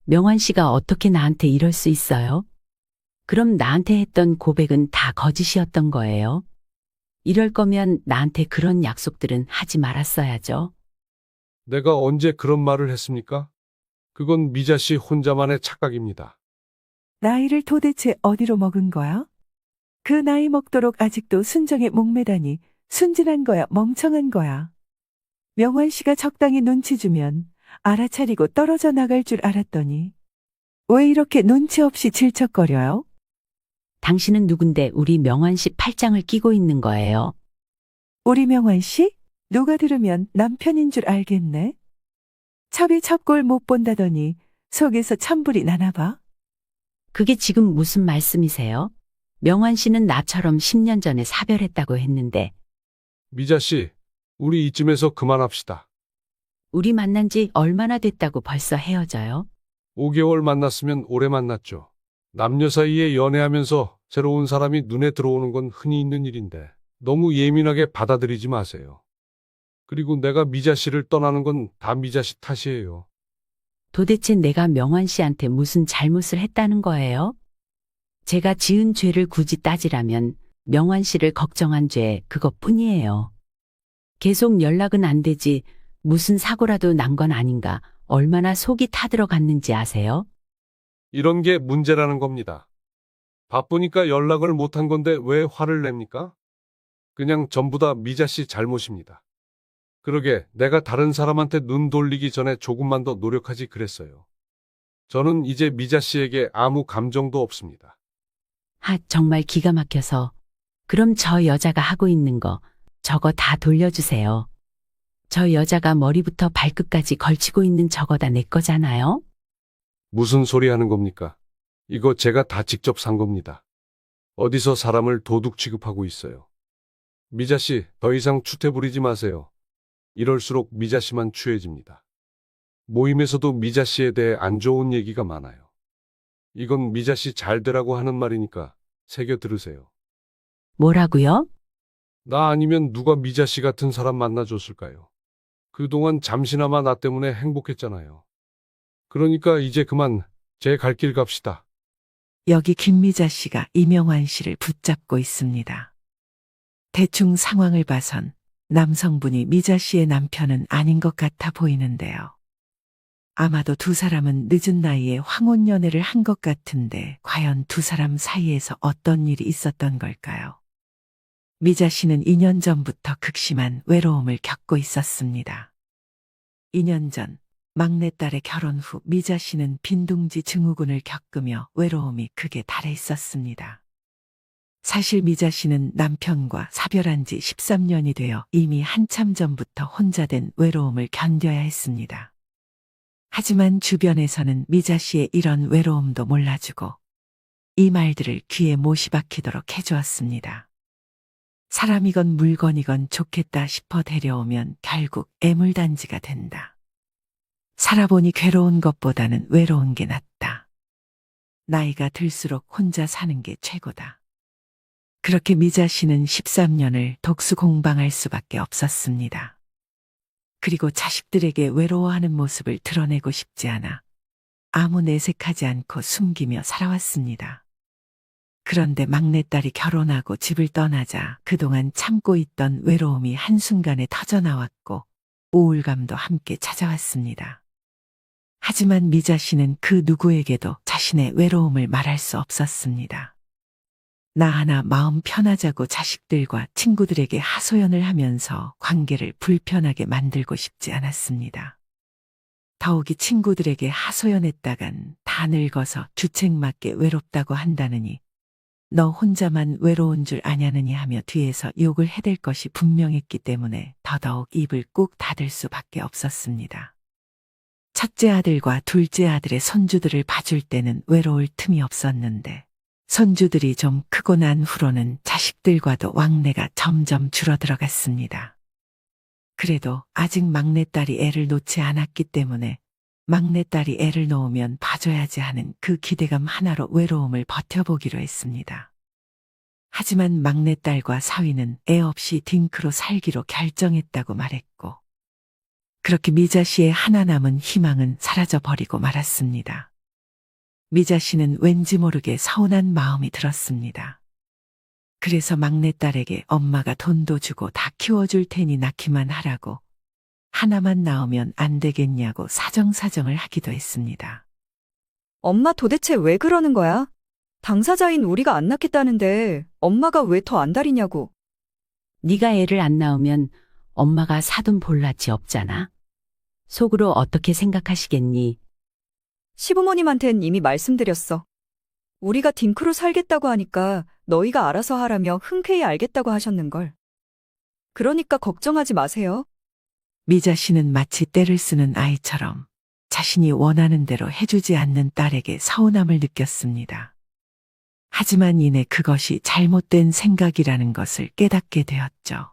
명환 씨가 어떻게 나한테 이럴 수 있어요? 그럼 나한테 했던 고백은 다 거짓이었던 거예요? 이럴 거면 나한테 그런 약속들은 하지 말았어야죠. 내가 언제 그런 말을 했습니까? 그건 미자 씨 혼자만의 착각입니다. 나이를 도대체 어디로 먹은 거야? 그 나이 먹도록 아직도 순정에 목매다니 순진한 거야, 멍청한 거야. 명환 씨가 적당히 눈치 주면 알아차리고 떨어져 나갈 줄 알았더니 왜 이렇게 눈치 없이 질척거려요? 당신은 누군데 우리 명환 씨 팔짱을 끼고 있는 거예요? 우리 명환 씨? 누가 들으면 남편인 줄 알겠네. 첩이 첩골 못 본다더니 속에서 천불이 나나 봐. 그게 지금 무슨 말씀이세요? 명환 씨는 나처럼 10년 전에 사별했다고 했는데 미자 씨, 우리 이쯤에서 그만합시다. 우리 만난 지 얼마나 됐다고 벌써 헤어져요? 5개월 만났으면 오래 만났죠. 남녀 사이에 연애하면서 새로운 사람이 눈에 들어오는 건 흔히 있는 일인데 너무 예민하게 받아들이지 마세요. 그리고 내가 미자 씨를 떠나는 건 다 미자 씨 탓이에요. 도대체 내가 명환 씨한테 무슨 잘못을 했다는 거예요? 제가 지은 죄를 굳이 따지라면 명환 씨를 걱정한 죄 그것뿐이에요. 계속 연락은 안 되지 무슨 사고라도 난 건 아닌가 얼마나 속이 타들어갔는지 아세요? 이런 게 문제라는 겁니다. 바쁘니까 연락을 못한 건데 왜 화를 냅니까? 그냥 전부 다 미자 씨 잘못입니다. 그러게 내가 다른 사람한테 눈 돌리기 전에 조금만 더 노력하지 그랬어요. 저는 이제 미자 씨에게 아무 감정도 없습니다. 정말 기가 막혀서. 그럼 저 여자가 하고 있는 거 저거 다 돌려주세요. 저 여자가 머리부터 발끝까지 걸치고 있는 저거 다 내 거잖아요? 무슨 소리 하는 겁니까? 이거 제가 다 직접 산 겁니다. 어디서 사람을 도둑 취급하고 있어요. 미자 씨, 더 이상 추태 부리지 마세요. 이럴수록 미자 씨만 추해집니다. 모임에서도 미자 씨에 대해 안 좋은 얘기가 많아요. 이건 미자 씨 잘 되라고 하는 말이니까 새겨 들으세요. 뭐라고요? 나 아니면 누가 미자 씨 같은 사람 만나줬을까요? 그동안 잠시나마 나 때문에 행복했잖아요. 그러니까 이제 그만 제 갈 길 갑시다. 여기 김미자 씨가 이명환 씨를 붙잡고 있습니다. 대충 상황을 봐선 남성분이 미자 씨의 남편은 아닌 것 같아 보이는데요. 아마도 두 사람은 늦은 나이에 황혼 연애를 한 것 같은데 과연 두 사람 사이에서 어떤 일이 있었던 걸까요? 미자 씨는 2년 전부터 극심한 외로움을 겪고 있었습니다. 2년 전 막내딸의 결혼 후 미자 씨는 빈둥지 증후군을 겪으며 외로움이 극에 달해 있었습니다. 사실 미자 씨는 남편과 사별한 지 13년이 되어 이미 한참 전부터 혼자 된 외로움을 견뎌야 했습니다. 하지만 주변에서는 미자 씨의 이런 외로움도 몰라주고 이 말들을 귀에 못이 박히도록 해주었습니다. 사람이건 물건이건 좋겠다 싶어 데려오면 결국 애물단지가 된다. 살아보니 괴로운 것보다는 외로운 게 낫다. 나이가 들수록 혼자 사는 게 최고다. 그렇게 미자 씨는 13년을 독수 공방할 수밖에 없었습니다. 그리고 자식들에게 외로워하는 모습을 드러내고 싶지 않아 아무 내색하지 않고 숨기며 살아왔습니다. 그런데 막내딸이 결혼하고 집을 떠나자 그동안 참고 있던 외로움이 한순간에 터져나왔고 우울감도 함께 찾아왔습니다. 하지만 미자 씨는 그 누구에게도 자신의 외로움을 말할 수 없었습니다. 나 하나 마음 편하자고 자식들과 친구들에게 하소연을 하면서 관계를 불편하게 만들고 싶지 않았습니다. 더욱이 친구들에게 하소연했다간 다 늙어서 주책맞게 외롭다고 한다느니 너 혼자만 외로운 줄 아냐느니 하며 뒤에서 욕을 해댈 것이 분명했기 때문에 더더욱 입을 꾹 닫을 수밖에 없었습니다. 첫째 아들과 둘째 아들의 손주들을 봐줄 때는 외로울 틈이 없었는데 손주들이 좀 크고 난 후로는 자식들과도 왕래가 점점 줄어들어갔습니다. 그래도 아직 막내딸이 애를 놓지 않았기 때문에 막내딸이 애를 놓으면 봐줘야지 하는 그 기대감 하나로 외로움을 버텨보기로 했습니다. 하지만 막내딸과 사위는 애 없이 딩크로 살기로 결정했다고 말했고 그렇게 미자 씨의 하나 남은 희망은 사라져버리고 말았습니다. 미자 씨는 왠지 모르게 서운한 마음이 들었습니다. 그래서 막내딸에게 엄마가 돈도 주고 다 키워줄 테니 낳기만 하라고, 하나만 낳으면 안 되겠냐고 사정사정을 하기도 했습니다. 엄마 도대체 왜 그러는 거야? 당사자인 우리가 안 낳겠다는데 엄마가 왜 더 안달이냐고. 네가 애를 안 낳으면 엄마가 사돈 볼 낯이 없잖아. 속으로 어떻게 생각하시겠니? 시부모님한텐 이미 말씀드렸어. 우리가 딩크로 살겠다고 하니까 너희가 알아서 하라며 흔쾌히 알겠다고 하셨는걸. 그러니까 걱정하지 마세요. 미자 씨는 마치 떼를 쓰는 아이처럼 자신이 원하는 대로 해주지 않는 딸에게 서운함을 느꼈습니다. 하지만 이내 그것이 잘못된 생각이라는 것을 깨닫게 되었죠.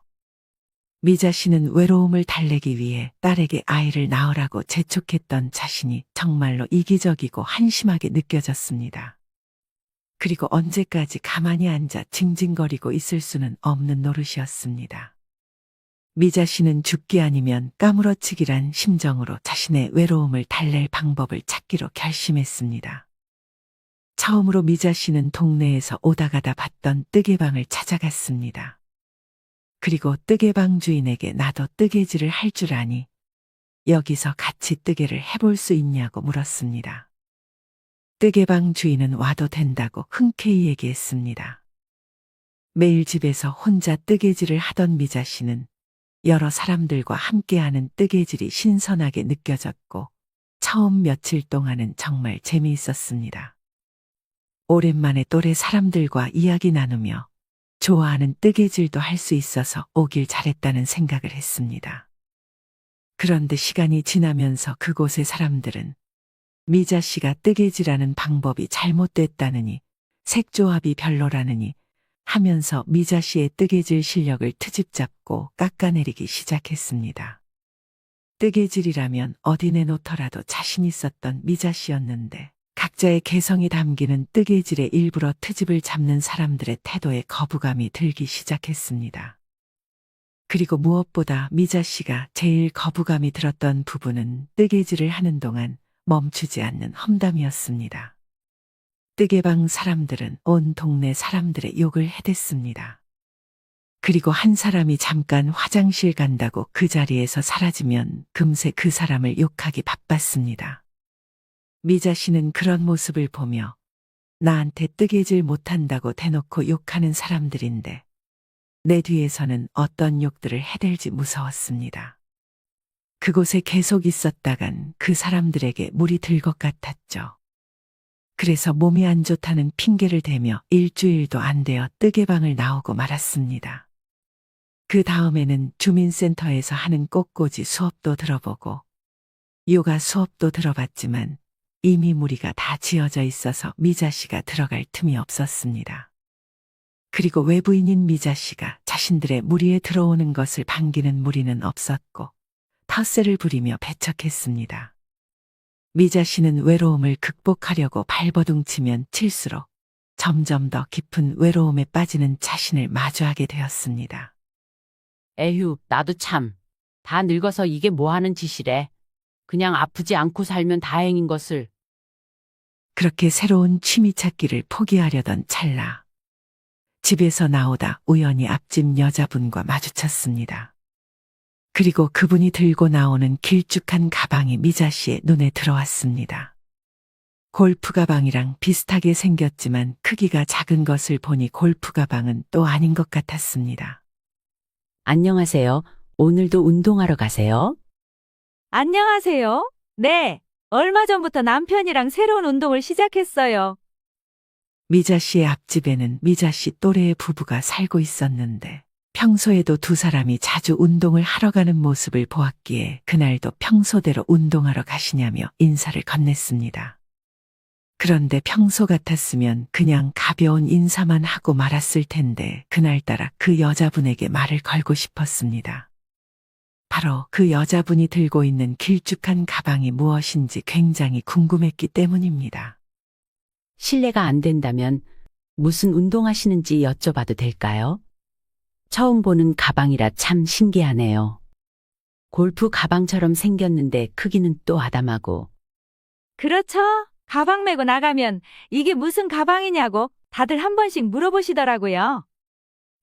미자 씨는 외로움을 달래기 위해 딸에게 아이를 낳으라고 재촉했던 자신이 정말로 이기적이고 한심하게 느껴졌습니다. 그리고 언제까지 가만히 앉아 징징거리고 있을 수는 없는 노릇이었습니다. 미자 씨는 죽기 아니면 까무러치기란 심정으로 자신의 외로움을 달랠 방법을 찾기로 결심했습니다. 처음으로 미자 씨는 동네에서 오다 가다 봤던 뜨개방을 찾아갔습니다. 그리고 뜨개방 주인에게 나도 뜨개질을 할 줄 아니 여기서 같이 뜨개를 해볼 수 있냐고 물었습니다. 뜨개방 주인은 와도 된다고 흔쾌히 얘기했습니다. 매일 집에서 혼자 뜨개질을 하던 미자 씨는 여러 사람들과 함께하는 뜨개질이 신선하게 느껴졌고 처음 며칠 동안은 정말 재미있었습니다. 오랜만에 또래 사람들과 이야기 나누며 좋아하는 뜨개질도 할 수 있어서 오길 잘했다는 생각을 했습니다. 그런데 시간이 지나면서 그곳의 사람들은 미자 씨가 뜨개질하는 방법이 잘못됐다느니 색조합이 별로라느니 하면서 미자 씨의 뜨개질 실력을 트집 잡고 깎아내리기 시작했습니다. 뜨개질이라면 어디 내놓더라도 자신 있었던 미자 씨였는데 각자의 개성이 담기는 뜨개질에 일부러 트집을 잡는 사람들의 태도에 거부감이 들기 시작했습니다. 그리고 무엇보다 미자 씨가 제일 거부감이 들었던 부분은 뜨개질을 하는 동안 멈추지 않는 험담이었습니다. 뜨개방 사람들은 온 동네 사람들의 욕을 해댔습니다. 그리고 한 사람이 잠깐 화장실 간다고 그 자리에서 사라지면 금세 그 사람을 욕하기 바빴습니다. 미자 씨는 그런 모습을 보며 나한테 뜨개질 못한다고 대놓고 욕하는 사람들인데 내 뒤에서는 어떤 욕들을 해댈지 무서웠습니다. 그곳에 계속 있었다간 그 사람들에게 물이 들 것 같았죠. 그래서 몸이 안 좋다는 핑계를 대며 일주일도 안 되어 뜨개방을 나오고 말았습니다. 그 다음에는 주민센터에서 하는 꽃꽂이 수업도 들어보고 요가 수업도 들어봤지만 이미 무리가 다 지어져 있어서 미자 씨가 들어갈 틈이 없었습니다. 그리고 외부인인 미자 씨가 자신들의 무리에 들어오는 것을 반기는 무리는 없었고 텃세를 부리며 배척했습니다. 미자 씨는 외로움을 극복하려고 발버둥치면 칠수록 점점 더 깊은 외로움에 빠지는 자신을 마주하게 되었습니다. 에휴, 나도 참. 다 늙어서 이게 뭐 하는 짓이래. 그냥 아프지 않고 살면 다행인 것을. 그렇게 새로운 취미 찾기를 포기하려던 찰나 집에서 나오다 우연히 앞집 여자분과 마주쳤습니다. 그리고 그분이 들고 나오는 길쭉한 가방이 미자 씨의 눈에 들어왔습니다. 골프 가방이랑 비슷하게 생겼지만 크기가 작은 것을 보니 골프 가방은 또 아닌 것 같았습니다. 안녕하세요. 오늘도 운동하러 가세요? 안녕하세요. 네, 얼마 전부터 남편이랑 새로운 운동을 시작했어요. 미자 씨의 앞집에는 미자 씨 또래의 부부가 살고 있었는데 평소에도 두 사람이 자주 운동을 하러 가는 모습을 보았기에 그날도 평소대로 운동하러 가시냐며 인사를 건넸습니다. 그런데 평소 같았으면 그냥 가벼운 인사만 하고 말았을 텐데 그날따라 그 여자분에게 말을 걸고 싶었습니다. 바로 그 여자분이 들고 있는 길쭉한 가방이 무엇인지 굉장히 궁금했기 때문입니다. 실례가 안 된다면 무슨 운동하시는지 여쭤봐도 될까요? 처음 보는 가방이라 참 신기하네요. 골프 가방처럼 생겼는데 크기는 또 아담하고. 그렇죠? 가방 메고 나가면 이게 무슨 가방이냐고 다들 한 번씩 물어보시더라고요.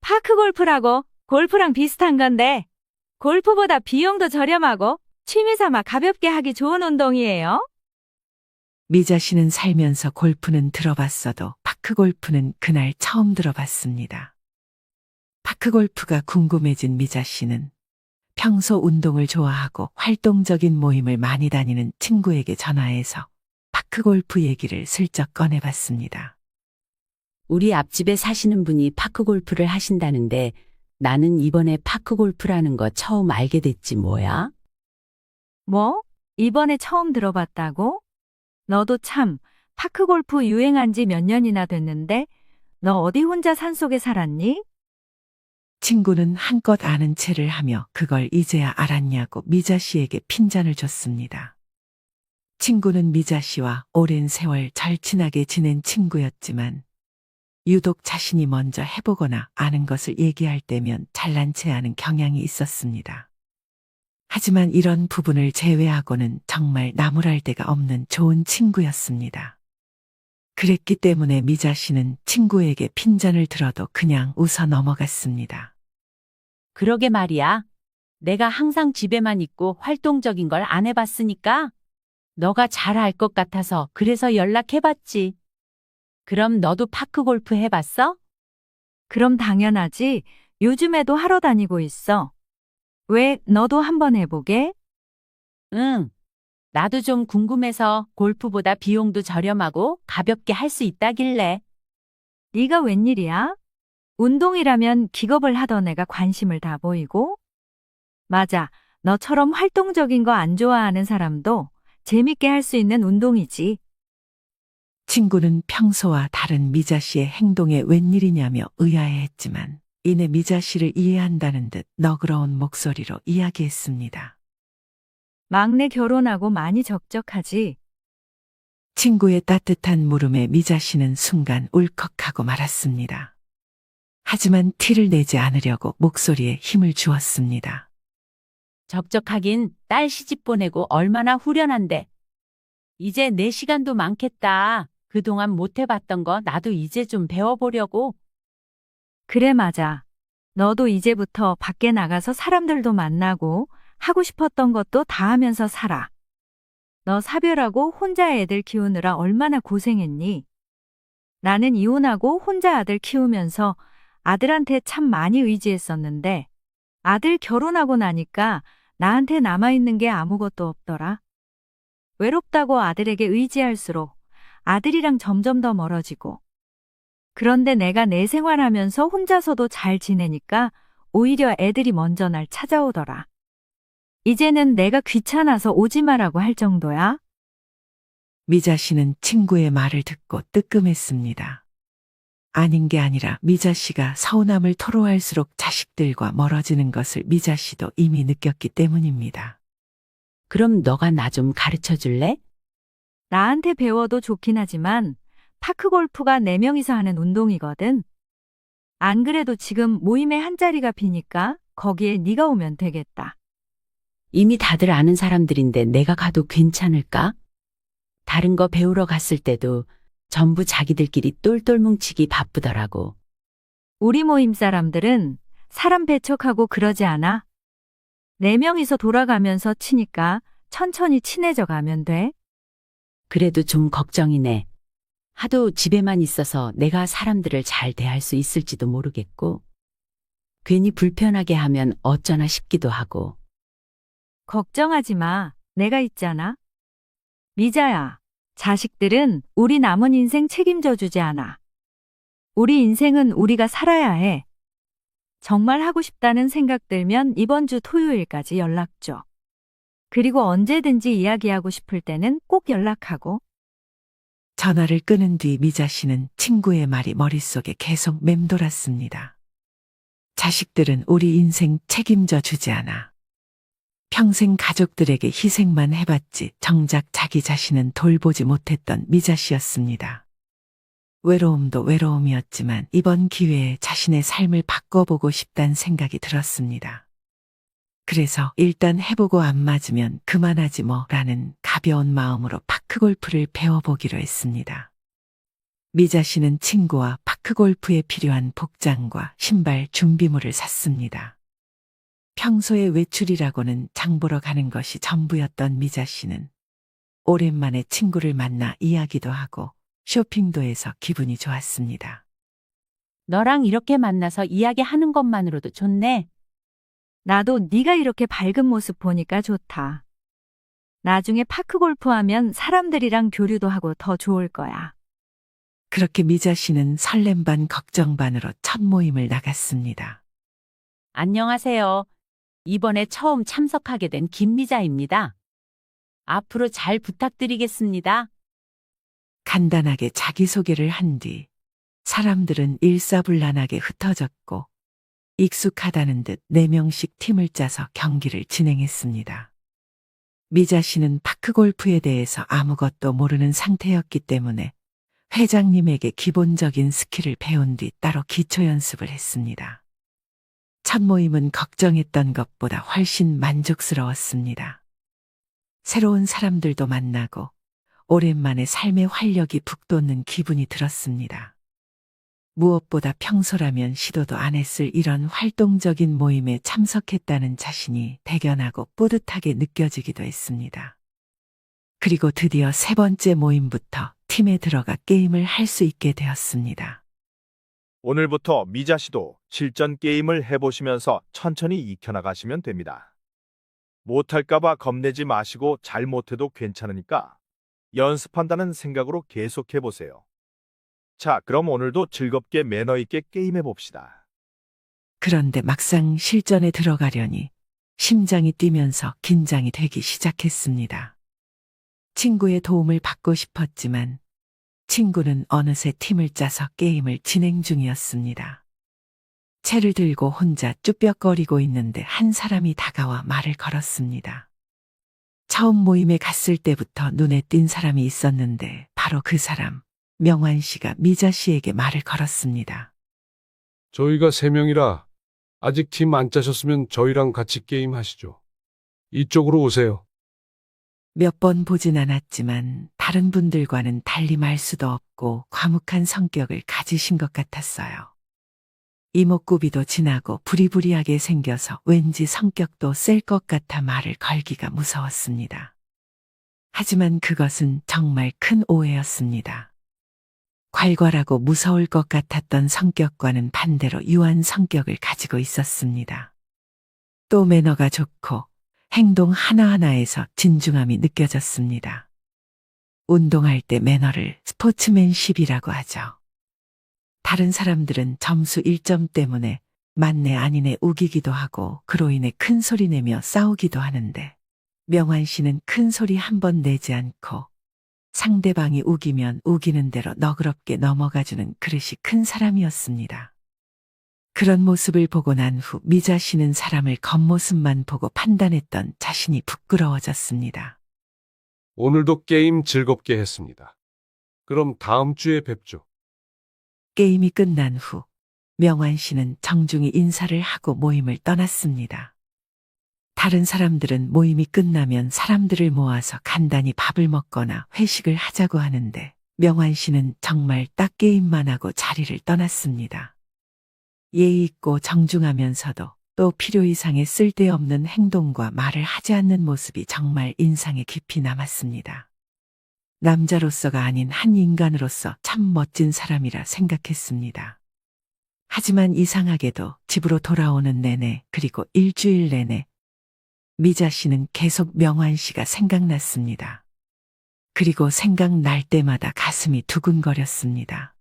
파크 골프라고 골프랑 비슷한 건데 골프보다 비용도 저렴하고 취미 삼아 가볍게 하기 좋은 운동이에요. 미자 씨는 살면서 골프는 들어봤어도 파크 골프는 그날 처음 들어봤습니다. 파크 골프가 궁금해진 미자 씨는 평소 운동을 좋아하고 활동적인 모임을 많이 다니는 친구에게 전화해서 파크 골프 얘기를 슬쩍 꺼내봤습니다. 우리 앞집에 사시는 분이 파크 골프를 하신다는데 나는 이번에 파크 골프라는 거 처음 알게 됐지 뭐야? 뭐? 이번에 처음 들어봤다고? 너도 참 파크 골프 유행한 지 몇 년이나 됐는데 너 어디 혼자 산속에 살았니? 친구는 한껏 아는 체를 하며 그걸 이제야 알았냐고 미자 씨에게 핀잔을 줬습니다. 친구는 미자 씨와 오랜 세월 절친하게 지낸 친구였지만 유독 자신이 먼저 해보거나 아는 것을 얘기할 때면 잘난 체하는 경향이 있었습니다. 하지만 이런 부분을 제외하고는 정말 나무랄 데가 없는 좋은 친구였습니다. 그랬기 때문에 미자 씨는 친구에게 핀잔을 들어도 그냥 웃어 넘어갔습니다. 그러게 말이야. 내가 항상 집에만 있고 활동적인 걸 안 해봤으니까 너가 잘 알 것 같아서 그래서 연락해봤지. 그럼 너도 파크 골프 해봤어? 그럼 당연하지. 요즘에도 하러 다니고 있어. 왜 너도 한번 해보게? 응. 나도 좀 궁금해서 골프보다 비용도 저렴하고 가볍게 할 수 있다길래. 네가 웬일이야? 운동이라면 기겁을 하던 애가 관심을 다 보이고? 맞아. 너처럼 활동적인 거 안 좋아하는 사람도 재밌게 할 수 있는 운동이지. 친구는 평소와 다른 미자 씨의 행동에 웬일이냐며 의아해했지만 이내 미자 씨를 이해한다는 듯 너그러운 목소리로 이야기했습니다. 막내 결혼하고 많이 적적하지? 친구의 따뜻한 물음에 미자 씨는 순간 울컥하고 말았습니다. 하지만 티를 내지 않으려고 목소리에 힘을 주었습니다. 적적하긴 딸 시집 보내고 얼마나 후련한데. 이제 내 시간도 많겠다. 그동안 못 해봤던 거 나도 이제 좀 배워보려고. 그래, 맞아. 너도 이제부터 밖에 나가서 사람들도 만나고 하고 싶었던 것도 다 하면서 살아. 너 사별하고 혼자 애들 키우느라 얼마나 고생했니? 나는 이혼하고 혼자 아들 키우면서 아들한테 참 많이 의지했었는데 아들 결혼하고 나니까 나한테 남아있는 게 아무것도 없더라. 외롭다고 아들에게 의지할수록 아들이랑 점점 더 멀어지고. 그런데 내가 내 생활하면서 혼자서도 잘 지내니까 오히려 애들이 먼저 날 찾아오더라. 이제는 내가 귀찮아서 오지 마라고 할 정도야. 미자 씨는 친구의 말을 듣고 뜨끔했습니다. 아닌 게 아니라 미자 씨가 서운함을 토로할수록 자식들과 멀어지는 것을 미자 씨도 이미 느꼈기 때문입니다. 그럼 너가 나 좀 가르쳐 줄래? 나한테 배워도 좋긴 하지만 파크 골프가 4명이서 하는 운동이거든. 안 그래도 지금 모임에 한 자리가 비니까 거기에 네가 오면 되겠다. 이미 다들 아는 사람들인데 내가 가도 괜찮을까? 다른 거 배우러 갔을 때도 전부 자기들끼리 똘똘 뭉치기 바쁘더라고. 우리 모임 사람들은 사람 배척하고 그러지 않아. 4명이서 돌아가면서 치니까 천천히 친해져 가면 돼. 그래도 좀 걱정이네. 하도 집에만 있어서 내가 사람들을 잘 대할 수 있을지도 모르겠고, 괜히 불편하게 하면 어쩌나 싶기도 하고. 걱정하지 마. 내가 있잖아. 미자야, 자식들은 우리 남은 인생 책임져 주지 않아. 우리 인생은 우리가 살아야 해. 정말 하고 싶다는 생각 들면 이번 주 토요일까지 연락 줘. 그리고 언제든지 이야기하고 싶을 때는 꼭 연락하고. 전화를 끊은 뒤 미자 씨는 친구의 말이 머릿속에 계속 맴돌았습니다. 자식들은 우리 인생 책임져 주지 않아. 평생 가족들에게 희생만 해봤지 정작 자기 자신은 돌보지 못했던 미자 씨였습니다. 외로움도 외로움이었지만 이번 기회에 자신의 삶을 바꿔보고 싶다는 생각이 들었습니다. 그래서 일단 해보고 안 맞으면 그만하지 뭐라는 가벼운 마음으로 파크 파크골프를 배워보기로 했습니다. 미자 씨는 친구와 파크골프에 필요한 복장과 신발 준비물을 샀습니다. 평소에 외출이라고는 장 보러 가는 것이 전부였던 미자 씨는 오랜만에 친구를 만나 이야기도 하고 쇼핑도 해서 기분이 좋았습니다. 너랑 이렇게 만나서 이야기하는 것만으로도 좋네. 나도 네가 이렇게 밝은 모습 보니까 좋다. 나중에 파크 골프하면 사람들이랑 교류도 하고 더 좋을 거야. 그렇게 미자 씨는 설렘 반 걱정 반으로 첫 모임을 나갔습니다. 안녕하세요. 이번에 처음 참석하게 된 김미자입니다. 앞으로 잘 부탁드리겠습니다. 간단하게 자기소개를 한 뒤 사람들은 일사불란하게 흩어졌고 익숙하다는 듯 4명씩 팀을 짜서 경기를 진행했습니다. 미자 씨는 파크골프에 대해서 아무것도 모르는 상태였기 때문에 회장님에게 기본적인 스킬을 배운 뒤 따로 기초 연습을 했습니다. 첫 모임은 걱정했던 것보다 훨씬 만족스러웠습니다. 새로운 사람들도 만나고 오랜만에 삶의 활력이 북돋는 기분이 들었습니다. 무엇보다 평소라면 시도도 안 했을 이런 활동적인 모임에 참석했다는 자신이 대견하고 뿌듯하게 느껴지기도 했습니다. 그리고 드디어 3번째 모임부터 팀에 들어가 게임을 할 수 있게 되었습니다. 오늘부터 미자 씨도 실전 게임을 해보시면서 천천히 익혀나가시면 됩니다. 못할까봐 겁내지 마시고 잘못해도 괜찮으니까 연습한다는 생각으로 계속해보세요. 자, 그럼 오늘도 즐겁게 매너 있게 게임해 봅시다. 그런데 막상 실전에 들어가려니 심장이 뛰면서 긴장이 되기 시작했습니다. 친구의 도움을 받고 싶었지만 친구는 어느새 팀을 짜서 게임을 진행 중이었습니다. 채를 들고 혼자 쭈뼛거리고 있는데 한 사람이 다가와 말을 걸었습니다. 처음 모임에 갔을 때부터 눈에 띈 사람이 있었는데 바로 그 사람, 명환 씨가 미자 씨에게 말을 걸었습니다. 저희가 3명이라 아직 팀 안 짜셨으면 저희랑 같이 게임 하시죠. 이쪽으로 오세요. 몇 번 보진 않았지만 다른 분들과는 달리 말 수도 없고 과묵한 성격을 가지신 것 같았어요. 이목구비도 진하고 부리부리하게 생겨서 왠지 성격도 셀 것 같아 말을 걸기가 무서웠습니다. 하지만 그것은 정말 큰 오해였습니다. 괄괄하고 무서울 것 같았던 성격과는 반대로 유한 성격을 가지고 있었습니다. 또 매너가 좋고 행동 하나하나에서 진중함이 느껴졌습니다. 운동할 때 매너를 스포츠맨십이라고 하죠. 다른 사람들은 점수 1점 때문에 맞네 아니네 우기기도 하고 그로 인해 큰 소리 내며 싸우기도 하는데 명환 씨는 큰 소리 한 번 내지 않고 상대방이 우기면 우기는 대로 너그럽게 넘어가주는 그릇이 큰 사람이었습니다. 그런 모습을 보고 난 후 미자 씨는 사람을 겉모습만 보고 판단했던 자신이 부끄러워졌습니다. 오늘도 게임 즐겁게 했습니다. 그럼 다음 주에 뵙죠. 게임이 끝난 후 명환 씨는 정중히 인사를 하고 모임을 떠났습니다. 다른 사람들은 모임이 끝나면 사람들을 모아서 간단히 밥을 먹거나 회식을 하자고 하는데 명환 씨는 정말 딱 게임만 하고 자리를 떠났습니다. 예의 있고 정중하면서도 또 필요 이상의 쓸데없는 행동과 말을 하지 않는 모습이 정말 인상에 깊이 남았습니다. 남자로서가 아닌 한 인간으로서 참 멋진 사람이라 생각했습니다. 하지만 이상하게도 집으로 돌아오는 내내 그리고 일주일 내내 미자 씨는 계속 명환 씨가 생각났습니다. 그리고 생각날 때마다 가슴이 두근거렸습니다.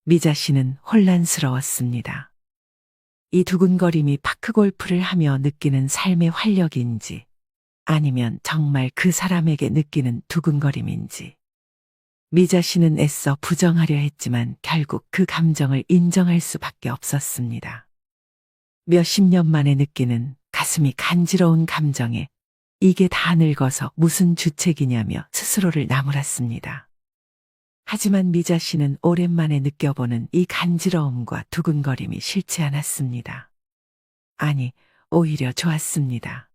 미자 씨는 혼란스러웠습니다. 이 두근거림이 파크골프를 하며 느끼는 삶의 활력인지 아니면 정말 그 사람에게 느끼는 두근거림인지. 미자 씨는 애써 부정하려 했지만 결국 그 감정을 인정할 수밖에 없었습니다. 몇십 년 만에 느끼는 가슴이 간지러운 감정에 이게 다 늙어서 무슨 주책이냐며 스스로를 나무랐습니다. 하지만 미자 씨는 오랜만에 느껴보는 이 간지러움과 두근거림이 싫지 않았습니다. 아니, 오히려 좋았습니다.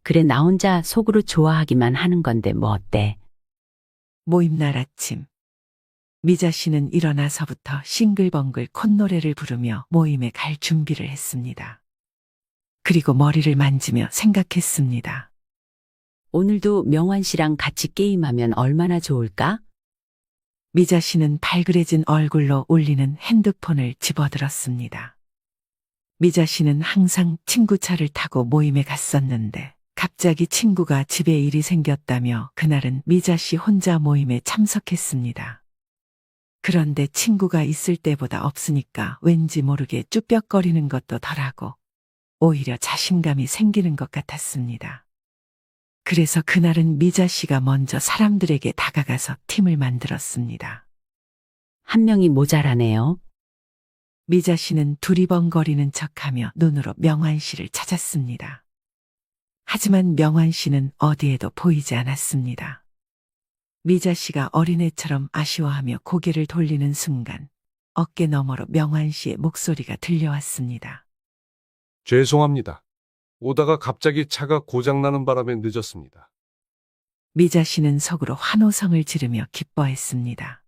그래 나 혼자 속으로 좋아하기만 하는 건데 뭐 어때? 모임 날 아침. 미자 씨는 일어나서부터 싱글벙글 콧노래를 부르며 모임에 갈 준비를 했습니다. 그리고 머리를 만지며 생각했습니다. 오늘도 명환 씨랑 같이 게임하면 얼마나 좋을까? 미자 씨는 발그레진 얼굴로 울리는 핸드폰을 집어들었습니다. 미자 씨는 항상 친구 차를 타고 모임에 갔었는데 갑자기 친구가 집에 일이 생겼다며 그날은 미자 씨 혼자 모임에 참석했습니다. 그런데 친구가 있을 때보다 없으니까 왠지 모르게 쭈뼛거리는 것도 덜하고 오히려 자신감이 생기는 것 같았습니다. 그래서 그날은 미자 씨가 먼저 사람들에게 다가가서 팀을 만들었습니다. 한 명이 모자라네요. 미자 씨는 두리번거리는 척하며 눈으로 명환 씨를 찾았습니다. 하지만 명환 씨는 어디에도 보이지 않았습니다. 미자 씨가 어린애처럼 아쉬워하며 고개를 돌리는 순간 어깨 너머로 명환 씨의 목소리가 들려왔습니다. 죄송합니다. 오다가 갑자기 차가 고장나는 바람에 늦었습니다. 미자 씨는 속으로 환호성을 지르며 기뻐했습니다.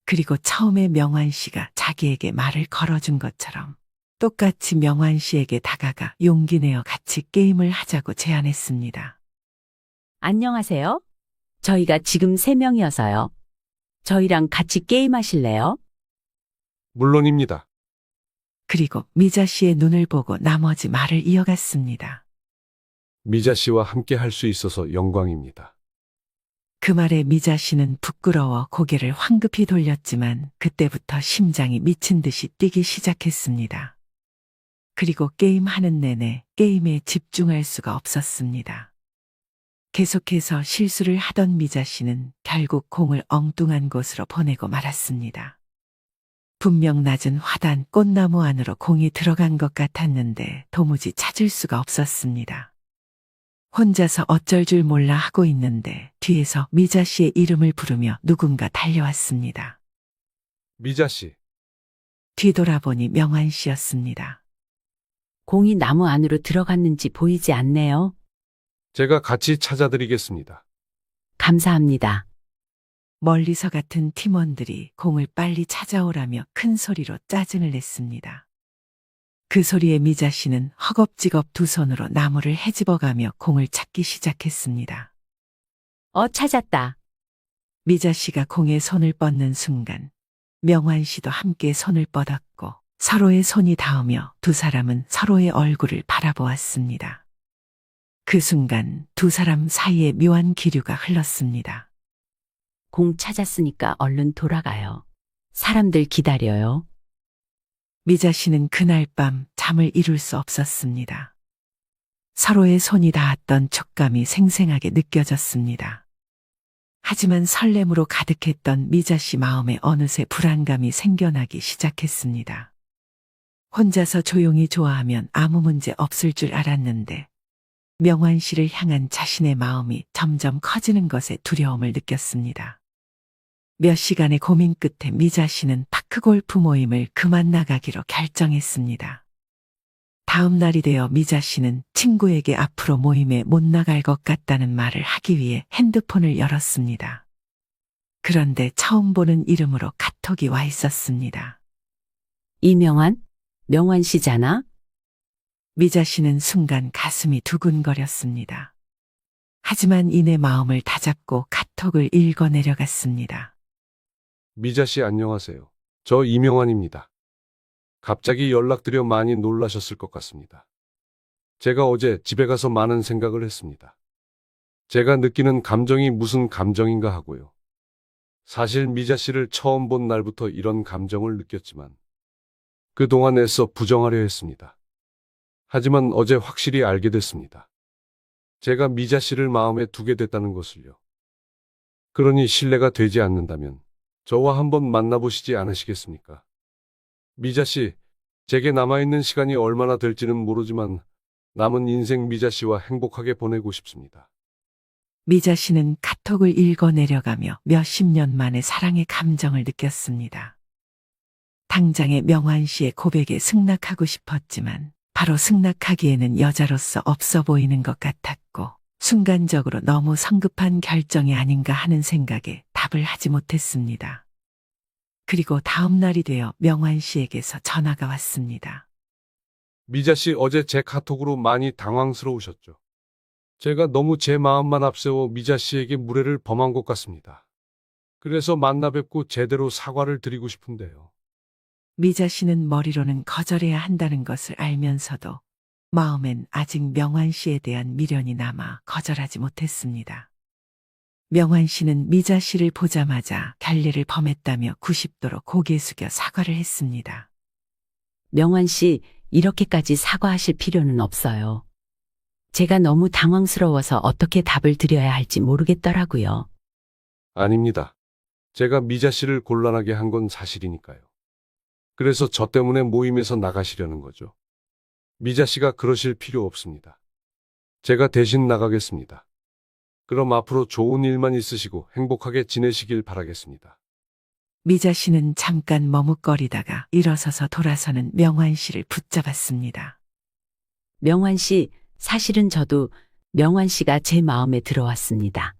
그리고 처음에 명환 씨가 자기에게 말을 걸어준 것처럼 똑같이 명환 씨에게 다가가 용기 내어 같이 게임을 하자고 제안했습니다. 안녕하세요. 저희가 지금 3명이어서요. 저희랑 같이 게임하실래요? 물론입니다. 그리고 미자 씨의 눈을 보고 나머지 말을 이어갔습니다. 미자 씨와 함께 할 수 있어서 영광입니다. 그 말에 미자 씨는 부끄러워 고개를 황급히 돌렸지만 그때부터 심장이 미친 듯이 뛰기 시작했습니다. 그리고 게임하는 내내 게임에 집중할 수가 없었습니다. 계속해서 실수를 하던 미자 씨는 결국 공을 엉뚱한 곳으로 보내고 말았습니다. 분명 낮은 화단 꽃나무 안으로 공이 들어간 것 같았는데 도무지 찾을 수가 없었습니다. 혼자서 어쩔 줄 몰라 하고 있는데 뒤에서 미자 씨의 이름을 부르며 누군가 달려왔습니다. 미자 씨, 뒤돌아보니 명환 씨였습니다. 공이 나무 안으로 들어갔는지 보이지 않네요. 제가 같이 찾아드리겠습니다. 감사합니다. 멀리서 같은 팀원들이 공을 빨리 찾아오라며 큰 소리로 짜증을 냈습니다. 그 소리에 미자 씨는 허겁지겁 두 손으로 나무를 헤집어가며 공을 찾기 시작했습니다. 찾았다. 미자 씨가 공에 손을 뻗는 순간 명환 씨도 함께 손을 뻗었고 서로의 손이 닿으며 두 사람은 서로의 얼굴을 바라보았습니다. 그 순간 두 사람 사이에 묘한 기류가 흘렀습니다. 공 찾았으니까 얼른 돌아가요. 사람들 기다려요. 미자 씨는 그날 밤 잠을 이룰 수 없었습니다. 서로의 손이 닿았던 촉감이 생생하게 느껴졌습니다. 하지만 설렘으로 가득했던 미자 씨 마음에 어느새 불안감이 생겨나기 시작했습니다. 혼자서 조용히 좋아하면 아무 문제 없을 줄 알았는데 명환 씨를 향한 자신의 마음이 점점 커지는 것에 두려움을 느꼈습니다. 몇 시간의 고민 끝에 미자 씨는 파크골프 모임을 그만 나가기로 결정했습니다. 다음 날이 되어 미자 씨는 친구에게 앞으로 모임에 못 나갈 것 같다는 말을 하기 위해 핸드폰을 열었습니다. 그런데 처음 보는 이름으로 카톡이 와 있었습니다. 이명환? 명환 씨잖아? 미자 씨는 순간 가슴이 두근거렸습니다. 하지만 이내 마음을 다잡고 카톡을 읽어 내려갔습니다. 미자 씨 안녕하세요. 저 이명환입니다. 갑자기 연락드려 많이 놀라셨을 것 같습니다. 제가 어제 집에 가서 많은 생각을 했습니다. 제가 느끼는 감정이 무슨 감정인가 하고요. 사실 미자 씨를 처음 본 날부터 이런 감정을 느꼈지만 그동안 애써 부정하려 했습니다. 하지만 어제 확실히 알게 됐습니다. 제가 미자 씨를 마음에 두게 됐다는 것을요. 그러니 신뢰가 되지 않는다면 저와 한번 만나보시지 않으시겠습니까? 미자 씨, 제게 남아있는 시간이 얼마나 될지는 모르지만 남은 인생 미자 씨와 행복하게 보내고 싶습니다. 미자 씨는 카톡을 읽어 내려가며 몇십 년 만에 사랑의 감정을 느꼈습니다. 당장의 명환 씨의 고백에 승낙하고 싶었지만 바로 승낙하기에는 여자로서 없어 보이는 것 같았고 순간적으로 너무 성급한 결정이 아닌가 하는 생각에 답을 하지 못했습니다. 그리고 다음 날이 되어 명환 씨에게서 전화가 왔습니다. 미자 씨 어제 제 카톡으로 많이 당황스러우셨죠? 제가 너무 제 마음만 앞세워 미자 씨에게 무례를 범한 것 같습니다. 그래서 만나 뵙고 제대로 사과를 드리고 싶은데요. 미자 씨는 머리로는 거절해야 한다는 것을 알면서도 마음엔 아직 명환 씨에 대한 미련이 남아 거절하지 못했습니다. 명환 씨는 미자 씨를 보자마자 결례를 범했다며 90도로 고개 숙여 사과를 했습니다. 명환 씨, 이렇게까지 사과하실 필요는 없어요. 제가 너무 당황스러워서 어떻게 답을 드려야 할지 모르겠더라고요. 아닙니다. 제가 미자 씨를 곤란하게 한 건 사실이니까요. 그래서 저 때문에 모임에서 나가시려는 거죠. 미자 씨가 그러실 필요 없습니다. 제가 대신 나가겠습니다. 그럼 앞으로 좋은 일만 있으시고 행복하게 지내시길 바라겠습니다. 미자 씨는 잠깐 머뭇거리다가 일어서서 돌아서는 명환 씨를 붙잡았습니다. 명환 씨, 사실은 저도 명환 씨가 제 마음에 들어왔습니다.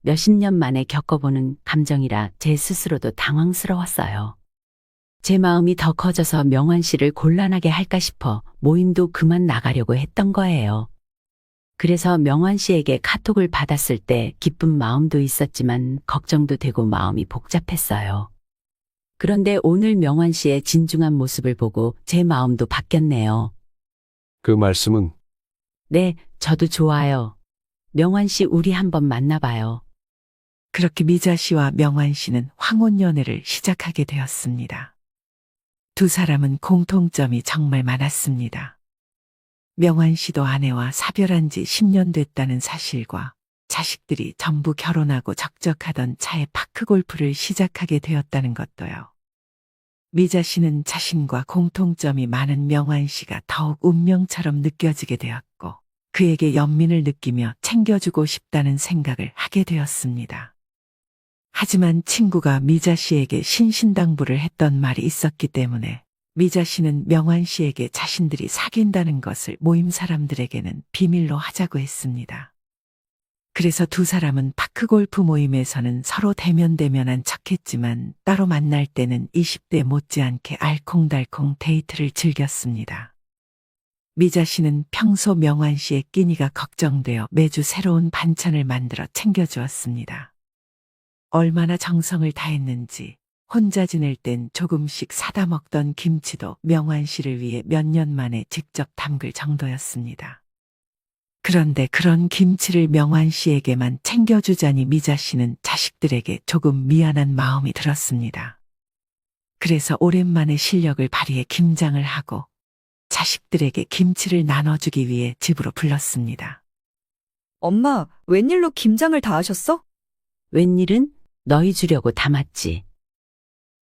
몇십 년 만에 겪어보는 감정이라 제 스스로도 당황스러웠어요. 제 마음이 더 커져서 명환 씨를 곤란하게 할까 싶어 모임도 그만 나가려고 했던 거예요. 그래서 명환 씨에게 카톡을 받았을 때 기쁜 마음도 있었지만 걱정도 되고 마음이 복잡했어요. 그런데 오늘 명환 씨의 진중한 모습을 보고 제 마음도 바뀌었네요. 그 말씀은 네, 저도 좋아요. 명환 씨, 우리 한번 만나봐요. 그렇게 미자 씨와 명환 씨는 황혼 연애를 시작하게 되었습니다. 두 사람은 공통점이 정말 많았습니다. 명환 씨도 아내와 사별한 지 10년 됐다는 사실과 자식들이 전부 결혼하고 적적하던 차에 파크 골프를 시작하게 되었다는 것도요. 미자 씨는 자신과 공통점이 많은 명환 씨가 더욱 운명처럼 느껴지게 되었고 그에게 연민을 느끼며 챙겨주고 싶다는 생각을 하게 되었습니다. 하지만 친구가 미자 씨에게 신신당부를 했던 말이 있었기 때문에 미자 씨는 명환 씨에게 자신들이 사귄다는 것을 모임 사람들에게는 비밀로 하자고 했습니다. 그래서 두 사람은 파크골프 모임에서는 서로 대면대면한 척했지만 따로 만날 때는 20대 못지않게 알콩달콩 데이트를 즐겼습니다. 미자 씨는 평소 명환 씨의 끼니가 걱정되어 매주 새로운 반찬을 만들어 챙겨주었습니다. 얼마나 정성을 다했는지 혼자 지낼 땐 조금씩 사다 먹던 김치도 명환 씨를 위해 몇 년 만에 직접 담글 정도였습니다. 그런데 그런 김치를 명환 씨에게만 챙겨주자니 미자 씨는 자식들에게 조금 미안한 마음이 들었습니다. 그래서 오랜만에 실력을 발휘해 김장을 하고 자식들에게 김치를 나눠주기 위해 집으로 불렀습니다. 엄마, 웬일로 김장을 다 하셨어? 웬일은 너희 주려고 담았지.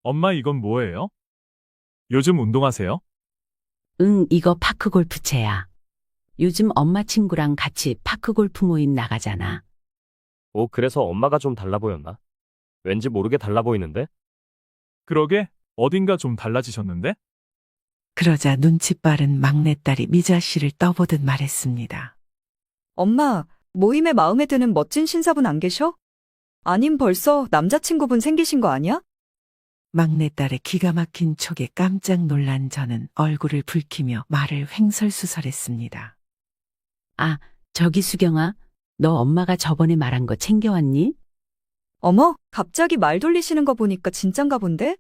엄마 이건 뭐예요? 요즘 운동하세요? 응, 이거 파크골프채야. 요즘 엄마 친구랑 같이 파크골프 모임 나가잖아. 오, 그래서 엄마가 좀 달라 보였나? 왠지 모르게 달라 보이는데? 그러게 어딘가 좀 달라지셨는데? 그러자 눈치 빠른 막내딸이 미자 씨를 떠보듯 말했습니다. 엄마, 모임에 마음에 드는 멋진 신사분 안 계셔? 아님 벌써 남자친구분 생기신 거 아니야? 막내딸의 기가 막힌 촉에 깜짝 놀란 저는 얼굴을 붉히며 말을 횡설수설했습니다. 아, 저기 수경아, 너 엄마가 저번에 말한 거 챙겨왔니? 어머, 갑자기 말 돌리시는 거 보니까 진짠가 본데?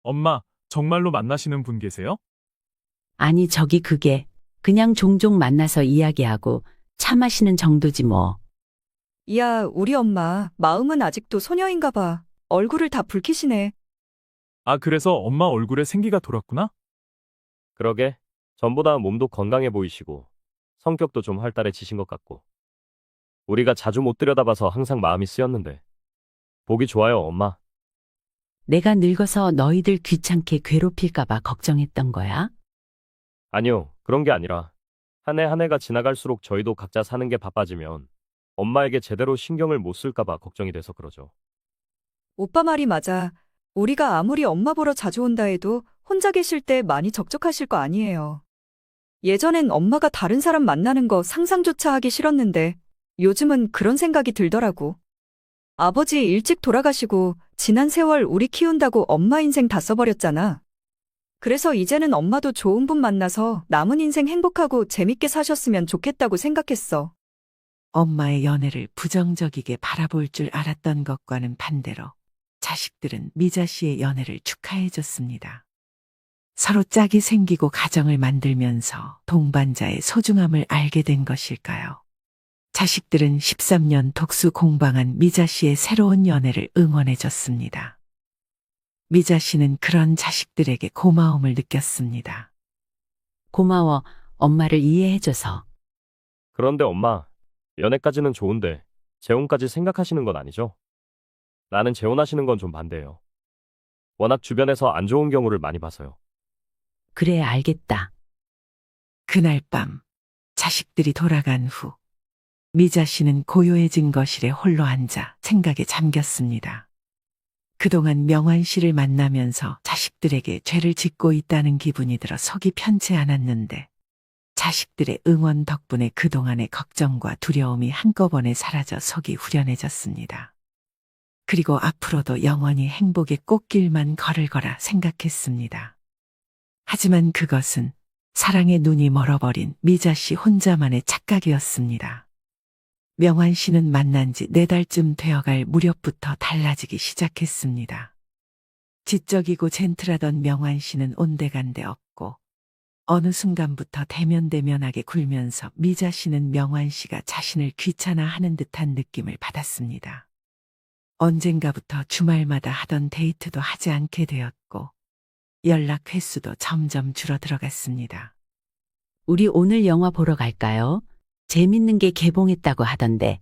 엄마, 정말로 만나시는 분 계세요? 아니, 저기 그게 그냥 종종 만나서 이야기하고 차 마시는 정도지 뭐. 이야, 우리 엄마, 마음은 아직도 소녀인가 봐. 얼굴을 다 붉히시네. 아, 그래서 엄마 얼굴에 생기가 돌았구나? 그러게, 전보다 몸도 건강해 보이시고 성격도 좀 활달해지신 것 같고. 우리가 자주 못 들여다봐서 항상 마음이 쓰였는데. 보기 좋아요, 엄마. 내가 늙어서 너희들 귀찮게 괴롭힐까봐 걱정했던 거야? 아니요, 그런 게 아니라 한 해 한 해가 지나갈수록 저희도 각자 사는 게 바빠지면 엄마에게 제대로 신경을 못 쓸까봐 걱정이 돼서 그러죠. 오빠 말이 맞아. 우리가 아무리 엄마 보러 자주 온다 해도 혼자 계실 때 많이 적적하실 거 아니에요. 예전엔 엄마가 다른 사람 만나는 거 상상조차 하기 싫었는데 요즘은 그런 생각이 들더라고. 아버지 일찍 돌아가시고 지난 세월 우리 키운다고 엄마 인생 다 써버렸잖아. 그래서 이제는 엄마도 좋은 분 만나서 남은 인생 행복하고 재밌게 사셨으면 좋겠다고 생각했어. 엄마의 연애를 부정적이게 바라볼 줄 알았던 것과는 반대로 자식들은 미자 씨의 연애를 축하해 줬습니다. 서로 짝이 생기고 가정을 만들면서 동반자의 소중함을 알게 된 것일까요? 자식들은 13년 독수 공방한 미자 씨의 새로운 연애를 응원해 줬습니다. 미자 씨는 그런 자식들에게 고마움을 느꼈습니다. 고마워, 엄마를 이해해줘서. 그런데 엄마, 연애까지는 좋은데 재혼까지 생각하시는 건 아니죠? 나는 재혼하시는 건 좀 반대예요. 워낙 주변에서 안 좋은 경우를 많이 봐서요. 그래, 알겠다. 그날 밤 자식들이 돌아간 후 미자 씨는 고요해진 거실에 홀로 앉아 생각에 잠겼습니다. 그동안 명환 씨를 만나면서 자식들에게 죄를 짓고 있다는 기분이 들어 속이 편치 않았는데 자식들의 응원 덕분에 그동안의 걱정과 두려움이 한꺼번에 사라져 속이 후련해졌습니다. 그리고 앞으로도 영원히 행복의 꽃길만 걸을 거라 생각했습니다. 하지만 그것은 사랑의 눈이 멀어버린 미자 씨 혼자만의 착각이었습니다. 명환 씨는 만난 지 4달쯤 되어갈 무렵부터 달라지기 시작했습니다. 지적이고 젠틀하던 명환 씨는 온데간데 없고 어느 순간부터 대면대면하게 굴면서 미자 씨는 명환 씨가 자신을 귀찮아하는 듯한 느낌을 받았습니다. 언젠가부터 주말마다 하던 데이트도 하지 않게 되었고 연락 횟수도 점점 줄어들어갔습니다. 우리 오늘 영화 보러 갈까요? 재밌는 게 개봉했다고 하던데.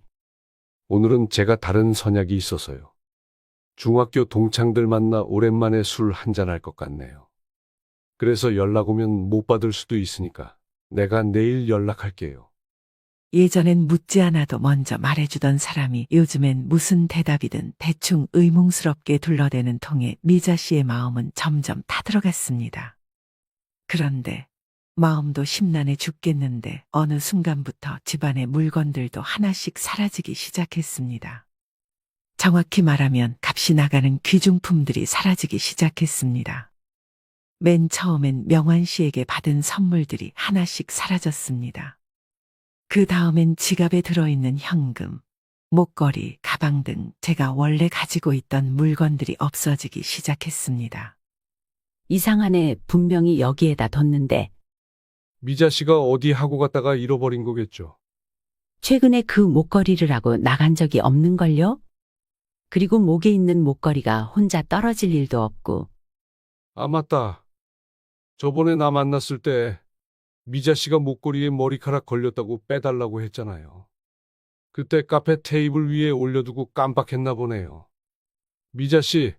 오늘은 제가 다른 선약이 있어서요. 중학교 동창들 만나 오랜만에 술 한잔할 것 같네요. 그래서 연락 오면 못 받을 수도 있으니까 내가 내일 연락할게요. 예전엔 묻지 않아도 먼저 말해주던 사람이 요즘엔 무슨 대답이든 대충 의문스럽게 둘러대는 통에 미자 씨의 마음은 점점 타들어갔습니다. 그런데 마음도 심란해 죽겠는데 어느 순간부터 집안의 물건들도 하나씩 사라지기 시작했습니다. 정확히 말하면 값이 나가는 귀중품들이 사라지기 시작했습니다. 맨 처음엔 명환 씨에게 받은 선물들이 하나씩 사라졌습니다. 그 다음엔 지갑에 들어있는 현금, 목걸이, 가방 등 제가 원래 가지고 있던 물건들이 없어지기 시작했습니다. 이상하네, 분명히 여기에다 뒀는데. 미자 씨가 어디 하고 갔다가 잃어버린 거겠죠. 최근에 그 목걸이를 하고 나간 적이 없는걸요? 그리고 목에 있는 목걸이가 혼자 떨어질 일도 없고. 아, 맞다. 저번에 나 만났을 때 미자 씨가 목걸이에 머리카락 걸렸다고 빼달라고 했잖아요. 그때 카페 테이블 위에 올려두고 깜빡했나 보네요. 미자 씨,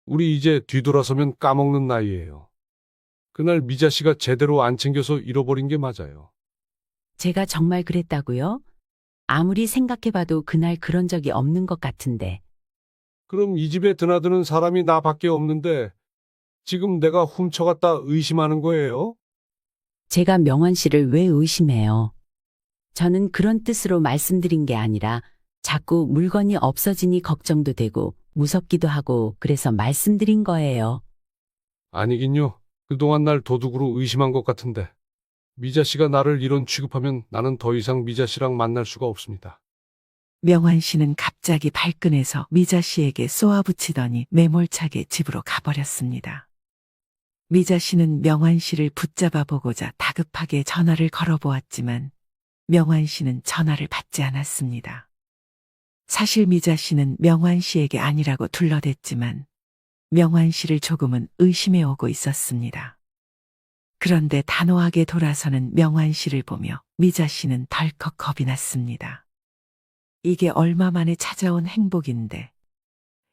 우리 이제 뒤돌아서면 까먹는 나이예요. 그날 미자 씨가 제대로 안 챙겨서 잃어버린 게 맞아요. 제가 정말 그랬다고요? 아무리 생각해봐도 그날 그런 적이 없는 것 같은데. 그럼 이 집에 드나드는 사람이 나밖에 없는데 지금 내가 훔쳐갔다 의심하는 거예요? 제가 명환 씨를 왜 의심해요? 저는 그런 뜻으로 말씀드린 게 아니라 자꾸 물건이 없어지니 걱정도 되고 무섭기도 하고 그래서 말씀드린 거예요. 아니긴요. 그동안 날 도둑으로 의심한 것 같은데. 미자 씨가 나를 이런 취급하면 나는 더 이상 미자 씨랑 만날 수가 없습니다. 명환 씨는 갑자기 발끈해서 미자 씨에게 쏘아붙이더니 매몰차게 집으로 가버렸습니다. 미자 씨는 명환 씨를 붙잡아 보고자 다급하게 전화를 걸어보았지만 명환 씨는 전화를 받지 않았습니다. 사실 미자 씨는 명환 씨에게 아니라고 둘러댔지만 명환 씨를 조금은 의심해 오고 있었습니다. 그런데 단호하게 돌아서는 명환 씨를 보며 미자 씨는 덜컥 겁이 났습니다. 이게 얼마 만에 찾아온 행복인데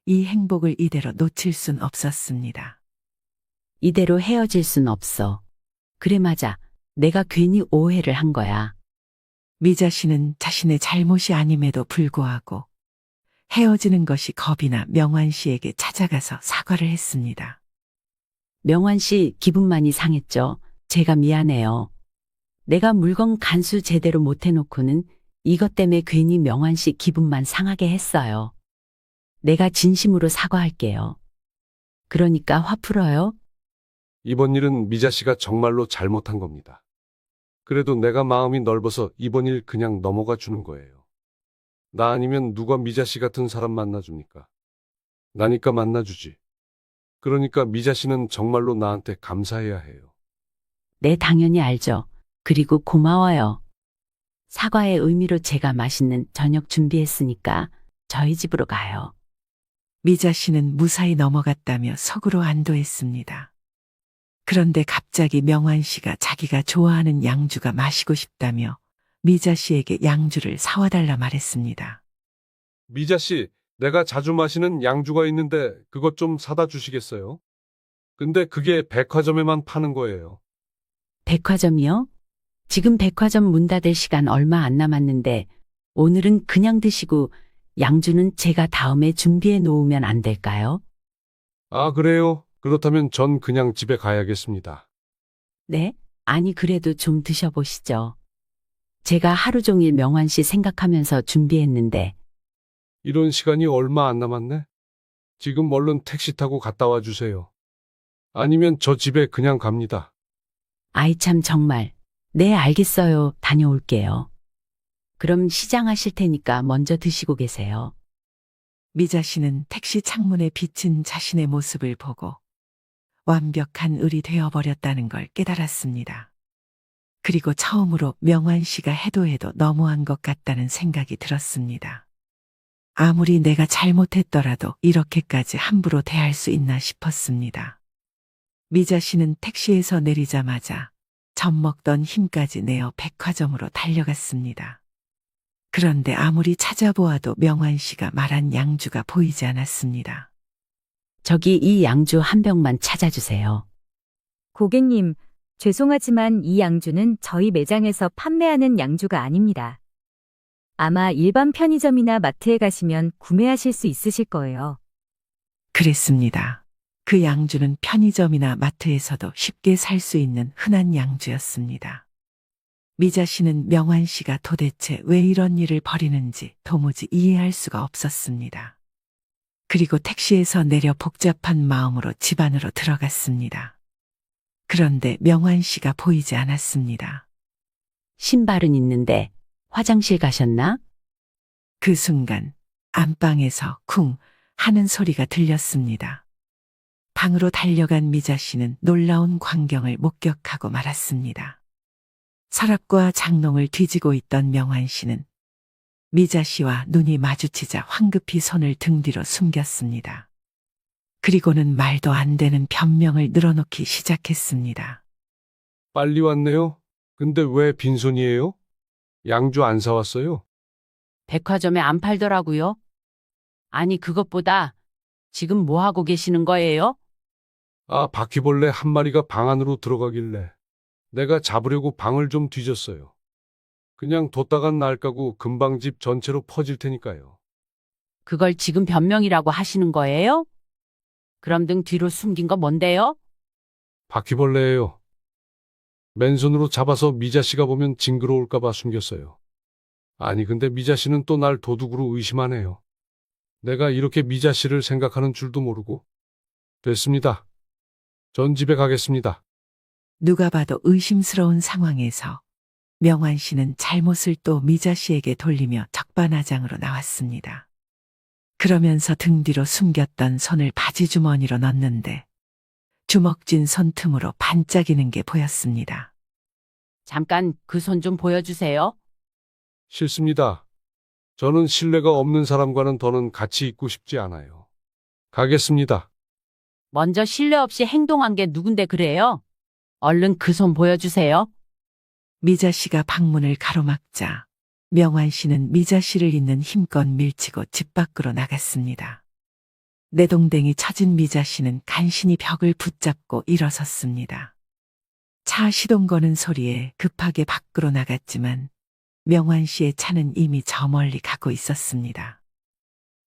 이 행복을 이대로 놓칠 순 없었습니다. 이대로 헤어질 순 없어. 그래 맞아. 내가 괜히 오해를 한 거야. 미자 씨는 자신의 잘못이 아님에도 불구하고 헤어지는 것이 겁이 나 명환 씨에게 찾아가서 사과를 했습니다. 명환 씨 기분 많이 상했죠? 제가 미안해요. 내가 물건 간수 제대로 못 해놓고는 이것 때문에 괜히 명환 씨 기분만 상하게 했어요. 내가 진심으로 사과할게요. 그러니까 화 풀어요? 이번 일은 미자 씨가 정말로 잘못한 겁니다. 그래도 내가 마음이 넓어서 이번 일 그냥 넘어가 주는 거예요. 나 아니면 누가 미자 씨 같은 사람 만나줍니까? 나니까 만나주지. 그러니까 미자 씨는 정말로 나한테 감사해야 해요. 네, 당연히 알죠. 그리고 고마워요. 사과의 의미로 제가 맛있는 저녁 준비했으니까 저희 집으로 가요. 미자 씨는 무사히 넘어갔다며 속으로 안도했습니다. 그런데 갑자기 명환 씨가 자기가 좋아하는 양주가 마시고 싶다며 미자 씨에게 양주를 사와 달라 말했습니다. 미자 씨, 내가 자주 마시는 양주가 있는데 그것 좀 사다 주시겠어요? 근데 그게 백화점에만 파는 거예요. 백화점이요? 지금 백화점 문 닫을 시간 얼마 안 남았는데 오늘은 그냥 드시고 양주는 제가 다음에 준비해 놓으면 안 될까요? 아, 그래요? 그렇다면 전 그냥 집에 가야겠습니다. 네? 아니, 그래도 좀 드셔보시죠. 제가 하루 종일 명환 씨 생각하면서 준비했는데. 이런 시간이 얼마 안 남았네? 지금 얼른 택시 타고 갔다 와 주세요. 아니면 저 집에 그냥 갑니다. 아이 참 정말. 네, 알겠어요. 다녀올게요. 그럼 시장하실 테니까 먼저 드시고 계세요. 미자 씨는 택시 창문에 비친 자신의 모습을 보고 완벽한 을이 되어버렸다는 걸 깨달았습니다. 그리고 처음으로 명환 씨가 해도 너무한 것 같다는 생각이 들었습니다. 아무리 내가 잘못했더라도 이렇게까지 함부로 대할 수 있나 싶었습니다. 미자 씨는 택시에서 내리자마자 젖먹던 힘까지 내어 백화점으로 달려갔습니다. 그런데 아무리 찾아보아도 명환 씨가 말한 양주가 보이지 않았습니다. 저기 이 양주 한 병만 찾아주세요. 고객님, 죄송하지만 이 양주는 저희 매장에서 판매하는 양주가 아닙니다. 아마 일반 편의점이나 마트에 가시면 구매하실 수 있으실 거예요. 그랬습니다. 그 양주는 편의점이나 마트에서도 쉽게 살 수 있는 흔한 양주였습니다. 미자 씨는 명환 씨가 도대체 왜 이런 일을 벌이는지 도무지 이해할 수가 없었습니다. 그리고 택시에서 내려 복잡한 마음으로 집 안으로 들어갔습니다. 그런데 명환 씨가 보이지 않았습니다. 신발은 있는데 화장실 가셨나? 그 순간 안방에서 쿵 하는 소리가 들렸습니다. 방으로 달려간 미자 씨는 놀라운 광경을 목격하고 말았습니다. 서랍과 장롱을 뒤지고 있던 명환 씨는 미자 씨와 눈이 마주치자 황급히 손을 등 뒤로 숨겼습니다. 그리고는 말도 안 되는 변명을 늘어놓기 시작했습니다. 빨리 왔네요. 근데 왜 빈손이에요? 양주 안 사왔어요? 백화점에 안 팔더라고요. 아니, 그것보다 지금 뭐 하고 계시는 거예요? 아, 바퀴벌레 한 마리가 방 안으로 들어가길래 내가 잡으려고 방을 좀 뒤졌어요. 그냥 뒀다간 날까고 금방 집 전체로 퍼질 테니까요. 그걸 지금 변명이라고 하시는 거예요? 그럼 등 뒤로 숨긴 거 뭔데요? 바퀴벌레예요. 맨손으로 잡아서 미자 씨가 보면 징그러울까 봐 숨겼어요. 아니, 근데 미자 씨는 또 날 도둑으로 의심하네요. 내가 이렇게 미자 씨를 생각하는 줄도 모르고. 됐습니다. 전 집에 가겠습니다. 누가 봐도 의심스러운 상황에서 명환 씨는 잘못을 또 미자 씨에게 돌리며 적반하장으로 나왔습니다. 그러면서 등 뒤로 숨겼던 손을 바지 주머니로 넣는데 주먹진 손틈으로 반짝이는 게 보였습니다. 잠깐 그 손 좀 보여주세요. 싫습니다. 저는 신뢰가 없는 사람과는 더는 같이 있고 싶지 않아요. 가겠습니다. 먼저 신뢰 없이 행동한 게 누군데 그래요? 얼른 그 손 보여주세요. 미자 씨가 방문을 가로막자 명환 씨는 미자 씨를 있는 힘껏 밀치고 집 밖으로 나갔습니다. 내동댕이 처진 미자 씨는 간신히 벽을 붙잡고 일어섰습니다. 차 시동 거는 소리에 급하게 밖으로 나갔지만 명환 씨의 차는 이미 저 멀리 가고 있었습니다.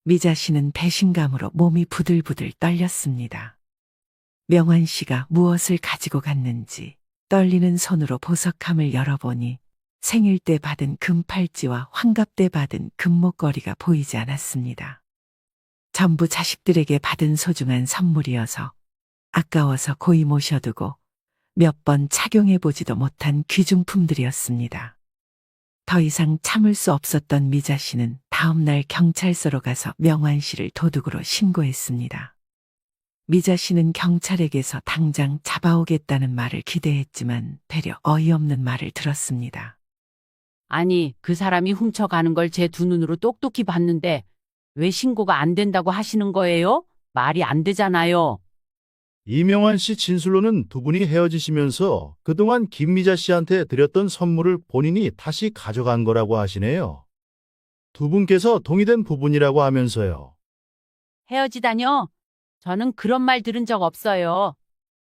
미자 씨는 배신감으로 몸이 부들부들 떨렸습니다. 명환 씨가 무엇을 가지고 갔는지 떨리는 손으로 보석함을 열어보니 생일 때 받은 금팔찌와 환갑 때 받은 금목걸이가 보이지 않았습니다. 전부 자식들에게 받은 소중한 선물이어서 아까워서 고이 모셔두고 몇 번 착용해보지도 못한 귀중품들이었습니다. 더 이상 참을 수 없었던 미자 씨는 다음날 경찰서로 가서 명환 씨를 도둑으로 신고했습니다. 미자 씨는 경찰에게서 당장 잡아오겠다는 말을 기대했지만 되려 어이없는 말을 들었습니다. 아니, 그 사람이 훔쳐가는 걸 제 두 눈으로 똑똑히 봤는데 왜 신고가 안 된다고 하시는 거예요? 말이 안 되잖아요. 이명환 씨 진술로는 두 분이 헤어지시면서 그동안 김미자 씨한테 드렸던 선물을 본인이 다시 가져간 거라고 하시네요. 두 분께서 동의된 부분이라고 하면서요. 헤어지다뇨? 저는 그런 말 들은 적 없어요.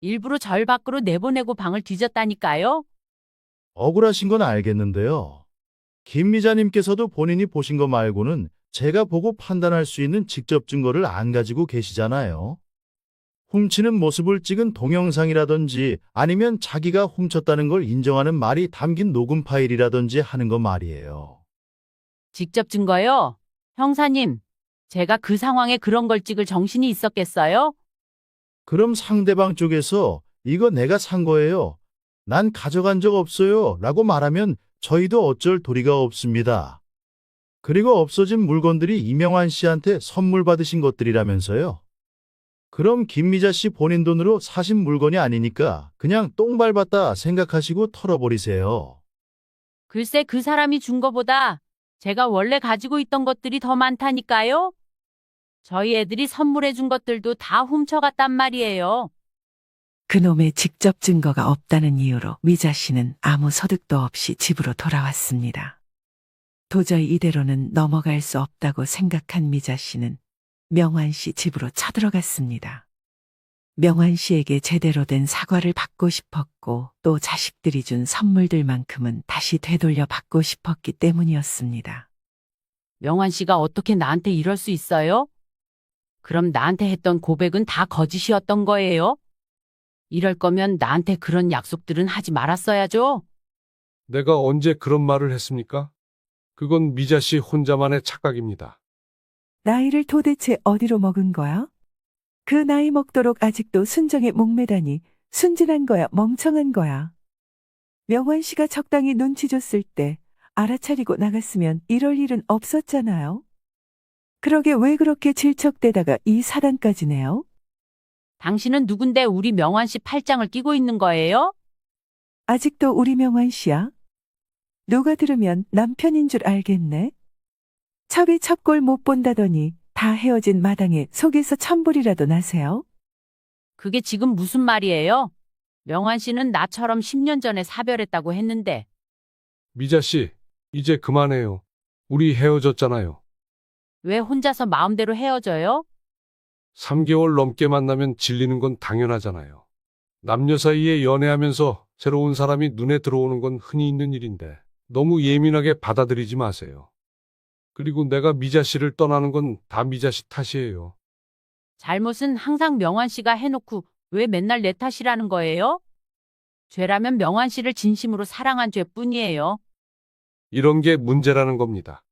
일부러 절 밖으로 내보내고 방을 뒤졌다니까요. 억울하신 건 알겠는데요. 김미자님께서도 본인이 보신 거 말고는 제가 보고 판단할 수 있는 직접 증거를 안 가지고 계시잖아요. 훔치는 모습을 찍은 동영상이라든지 아니면 자기가 훔쳤다는 걸 인정하는 말이 담긴 녹음 파일이라든지 하는 거 말이에요. 직접 증거요? 형사님, 제가 그 상황에 그런 걸 찍을 정신이 있었겠어요? 그럼 상대방 쪽에서 이거 내가 산 거예요. 난 가져간 적 없어요. 라고 말하면 저희도 어쩔 도리가 없습니다. 그리고 없어진 물건들이 이명환 씨한테 선물 받으신 것들이라면서요. 그럼 김미자 씨 본인 돈으로 사신 물건이 아니니까 그냥 똥 밟았다 생각하시고 털어버리세요. 글쎄 그 사람이 준 거보다 제가 원래 가지고 있던 것들이 더 많다니까요? 저희 애들이 선물해 준 것들도 다 훔쳐갔단 말이에요. 그놈의 직접 증거가 없다는 이유로 미자 씨는 아무 소득도 없이 집으로 돌아왔습니다. 도저히 이대로는 넘어갈 수 없다고 생각한 미자 씨는 명환 씨 집으로 쳐들어갔습니다. 명환 씨에게 제대로 된 사과를 받고 싶었고 또 자식들이 준 선물들만큼은 다시 되돌려 받고 싶었기 때문이었습니다. 명환 씨가 어떻게 나한테 이럴 수 있어요? 그럼 나한테 했던 고백은 다 거짓이었던 거예요? 이럴 거면 나한테 그런 약속들은 하지 말았어야죠. 내가 언제 그런 말을 했습니까? 그건 미자 씨 혼자만의 착각입니다. 나이를 도대체 어디로 먹은 거야? 그 나이 먹도록 아직도 순정에 목매다니 순진한 거야, 멍청한 거야. 명환 씨가 적당히 눈치 줬을 때 알아차리고 나갔으면 이럴 일은 없었잖아요. 그러게 왜 그렇게 질척대다가 이 사단까지 내요? 당신은 누군데 우리 명환 씨 팔짱을 끼고 있는 거예요? 아직도 우리 명환 씨야? 누가 들으면 남편인 줄 알겠네. 첩이 첩골 못 본다더니 다 헤어진 마당에 속에서 천불이라도 나세요? 그게 지금 무슨 말이에요? 명환 씨는 나처럼 10년 전에 사별했다고 했는데. 미자 씨, 이제 그만해요. 우리 헤어졌잖아요. 왜 혼자서 마음대로 헤어져요? 3개월 넘게 만나면 질리는 건 당연하잖아요. 남녀 사이에 연애하면서 새로운 사람이 눈에 들어오는 건 흔히 있는 일인데 너무 예민하게 받아들이지 마세요. 그리고 내가 미자 씨를 떠나는 건 다 미자 씨 탓이에요. 잘못은 항상 명환 씨가 해놓고 왜 맨날 내 탓이라는 거예요? 죄라면 명환 씨를 진심으로 사랑한 죄뿐이에요. 이런 게 문제라는 겁니다.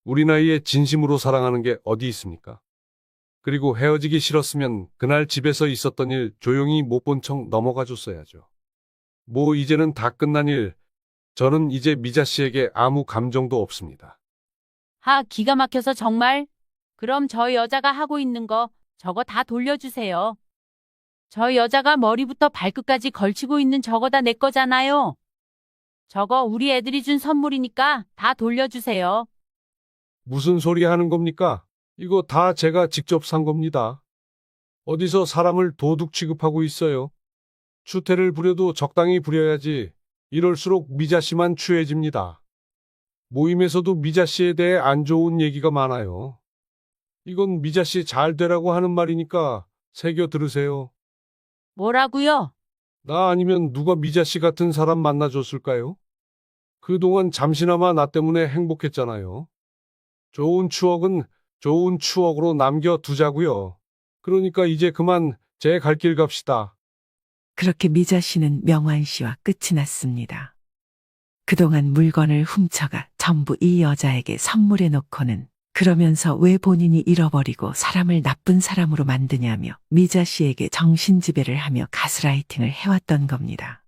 우리 나이에 진심으로 사랑하는 게 어디 있습니까? 그리고 헤어지기 싫었으면 그날 집에서 있었던 일 조용히 못 본 척 넘어가 줬어야죠. 뭐 이제는 다 끝난 일, 저는 이제 미자 씨에게 아무 감정도 없습니다. 하, 기가 막혀서 정말. 그럼 저 여자가 하고 있는 거 저거 다 돌려주세요. 저 여자가 머리부터 발끝까지 걸치고 있는 저거 다 내 거잖아요. 저거 우리 애들이 준 선물이니까 다 돌려주세요. 무슨 소리 하는 겁니까? 이거 다 제가 직접 산 겁니다. 어디서 사람을 도둑 취급하고 있어요? 추태를 부려도 적당히 부려야지. 이럴수록 미자 씨만 추해집니다. 모임에서도 미자 씨에 대해 안 좋은 얘기가 많아요. 이건 미자 씨 잘 되라고 하는 말이니까 새겨 들으세요. 뭐라고요? 나 아니면 누가 미자 씨 같은 사람 만나줬을까요? 그동안 잠시나마 나 때문에 행복했잖아요. 좋은 추억은 좋은 추억으로 남겨두자고요. 그러니까 이제 그만 제 갈 길 갑시다. 그렇게 미자 씨는 명환 씨와 끝이 났습니다. 그동안 물건을 훔쳐가 전부 이 여자에게 선물해 놓고는 그러면서 왜 본인이 잃어버리고 사람을 나쁜 사람으로 만드냐며 미자 씨에게 정신지배를 하며 가스라이팅을 해왔던 겁니다.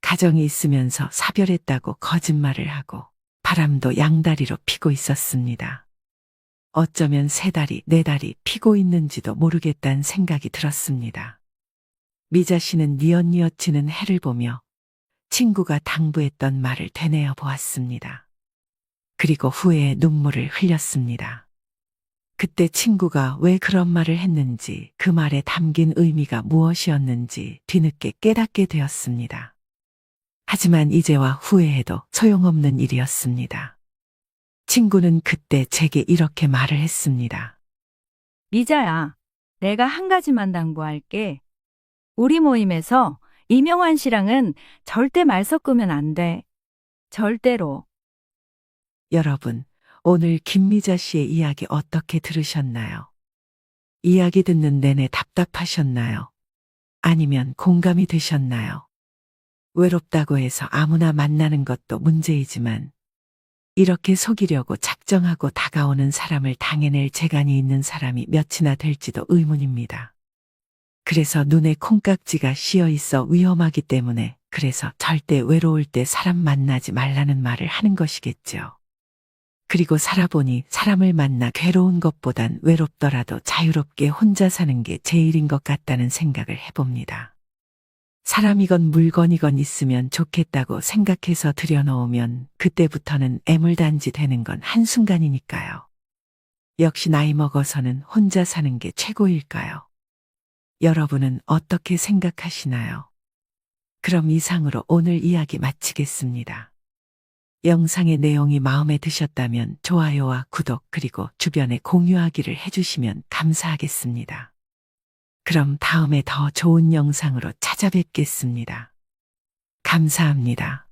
가정이 있으면서 사별했다고 거짓말을 하고 바람도 양다리로 피고 있었습니다. 어쩌면 3다리, 4다리 피고 있는지도 모르겠다는 생각이 들었습니다. 미자 씨는 뉘엿뉘엿 지는 해를 보며 친구가 당부했던 말을 되뇌어 보았습니다. 그리고 후회의 눈물을 흘렸습니다. 그때 친구가 왜 그런 말을 했는지, 그 말에 담긴 의미가 무엇이었는지 뒤늦게 깨닫게 되었습니다. 하지만 이제와 후회해도 소용없는 일이었습니다. 친구는 그때 제게 이렇게 말을 했습니다. 미자야, 내가 한 가지만 당부할게. 우리 모임에서 이명환 씨랑은 절대 말 섞으면 안 돼. 절대로. 여러분, 오늘 김미자 씨의 이야기 어떻게 들으셨나요? 이야기 듣는 내내 답답하셨나요? 아니면 공감이 되셨나요? 외롭다고 해서 아무나 만나는 것도 문제이지만 이렇게 속이려고 작정하고 다가오는 사람을 당해낼 재간이 있는 사람이 몇이나 될지도 의문입니다. 그래서 눈에 콩깍지가 씌어 있어 위험하기 때문에 그래서 절대 외로울 때 사람 만나지 말라는 말을 하는 것이겠죠. 그리고 살아보니 사람을 만나 괴로운 것보단 외롭더라도 자유롭게 혼자 사는 게 제일인 것 같다는 생각을 해봅니다. 사람이건 물건이건 있으면 좋겠다고 생각해서 들여놓으면 그때부터는 애물단지 되는 건 한순간이니까요. 역시 나이 먹어서는 혼자 사는 게 최고일까요? 여러분은 어떻게 생각하시나요? 그럼 이상으로 오늘 이야기 마치겠습니다. 영상의 내용이 마음에 드셨다면 좋아요와 구독 그리고 주변에 공유하기를 해주시면 감사하겠습니다. 그럼 다음에 더 좋은 영상으로 찾아뵙겠습니다. 감사합니다.